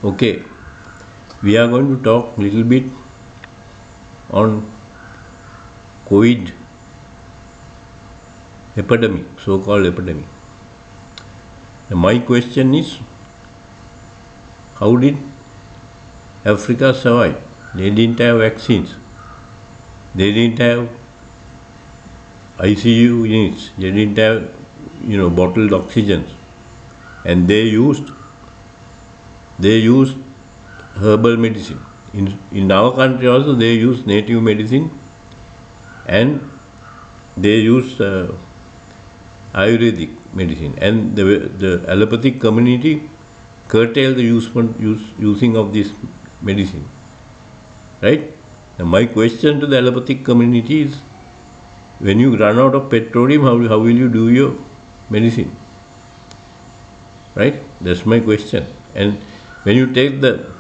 Okay, we are going to talk a little bit on COVID epidemic, so-called epidemic. And my question is, how did Africa survive? They didn't have vaccines. They didn't have ICU units. They didn't have, bottled oxygen. And they used herbal medicine. In our country also they use native medicine and they use Ayurvedic medicine, and the allopathic community curtail the using of this medicine. Right? Now my question to the allopathic community is, when you run out of petroleum, how will you do your medicine? Right? That's my question. And when you take the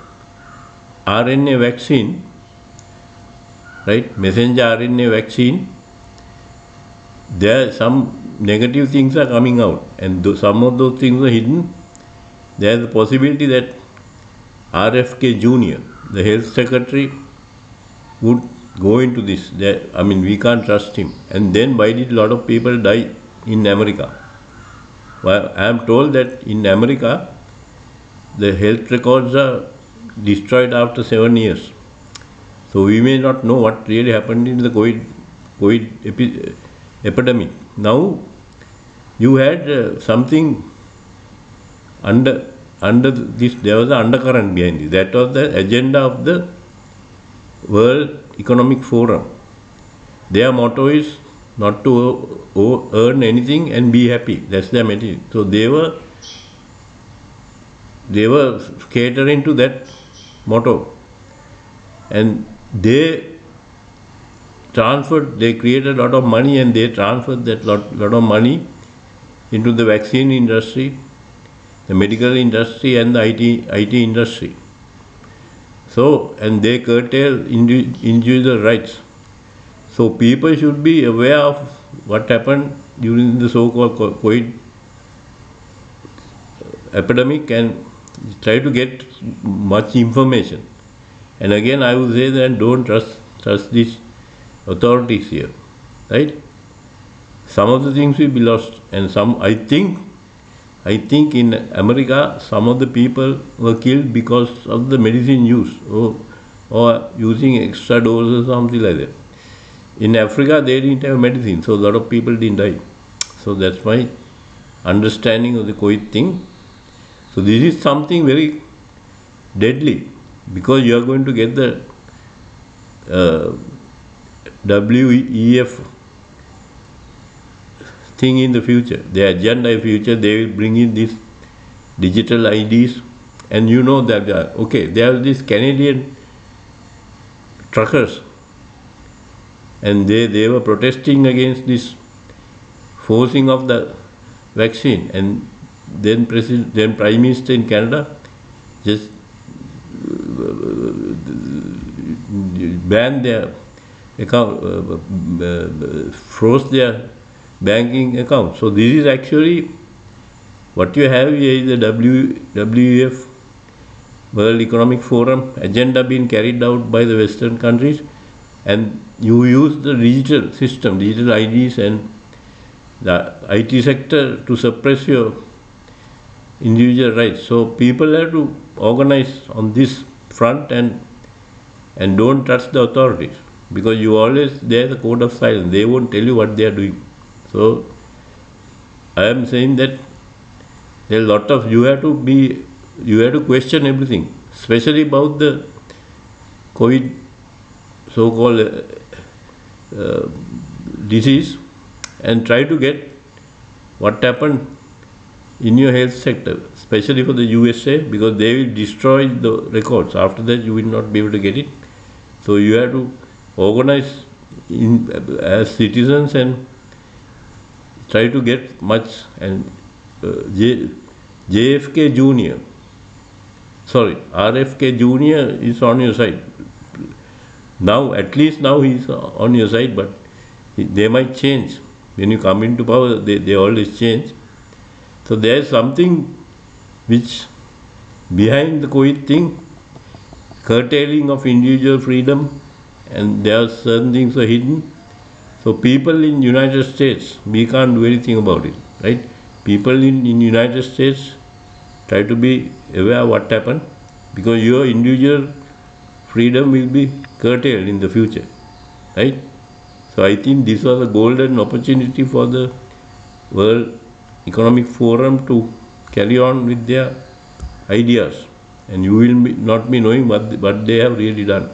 RNA vaccine, right, messenger RNA vaccine, there some negative things are coming out, and some of those things are hidden. There is a possibility that RFK Jr., the health secretary, would go into this. We can't trust him. And then why did a lot of people die in America? Well, I am told that in America, the health records are destroyed after 7 years. So we may not know what really happened in the COVID epidemic. Now, you had something under this, there was an undercurrent behind it. That was the agenda of the World Economic Forum. Their motto is not to earn anything and be happy. That's their motto. So they were catering to that motto, and they created a lot of money, and they transferred that lot of money into the vaccine industry, the medical industry, and the IT industry. So, and they curtail individual rights. So people should be aware of what happened during the so-called COVID epidemic and try to get much information. And again, I would say that don't trust these authorities here, right? Some of the things will be lost, and some, I think in America, some of the people were killed because of the medicine use or using extra doses or something like that. In Africa, they didn't have medicine, so a lot of people didn't die. So that's my understanding of the COVID thing. So this is something very deadly, because you are going to get the WEF thing in the future. The agenda in future, they will bring in these digital IDs, and you know that there are these Canadian truckers, and they were protesting against this forcing of the vaccine, and then Prime Minister in Canada just banned their account, froze their banking account. So this is actually what you have here is the WEF, World Economic Forum agenda being carried out by the Western countries, and you use the digital system, digital IDs and the IT sector to suppress your individual rights. So people have to organize on this front and don't trust the authorities, because you always, there's a code of silence. They won't tell you what they are doing. So I am saying that there are a lot of, you have to question everything, especially about the COVID so-called disease, and try to get what happened in your health sector, especially for the USA, because they will destroy the records. After that, you will not be able to get it. So you have to organize as citizens and try to get much. And RFK Jr. is on your side. Now, at least now he's on your side, but they might change. When you come into power, they always change. So there is something which behind the COVID thing, curtailing of individual freedom, and there are certain things are hidden. So people in United States, we can't do anything about it, right? People in United States try to be aware of what happened, because your individual freedom will be curtailed in the future, right? So I think this was a golden opportunity for the World Economic Forum to carry on with their ideas, and you will not be knowing what they have really done.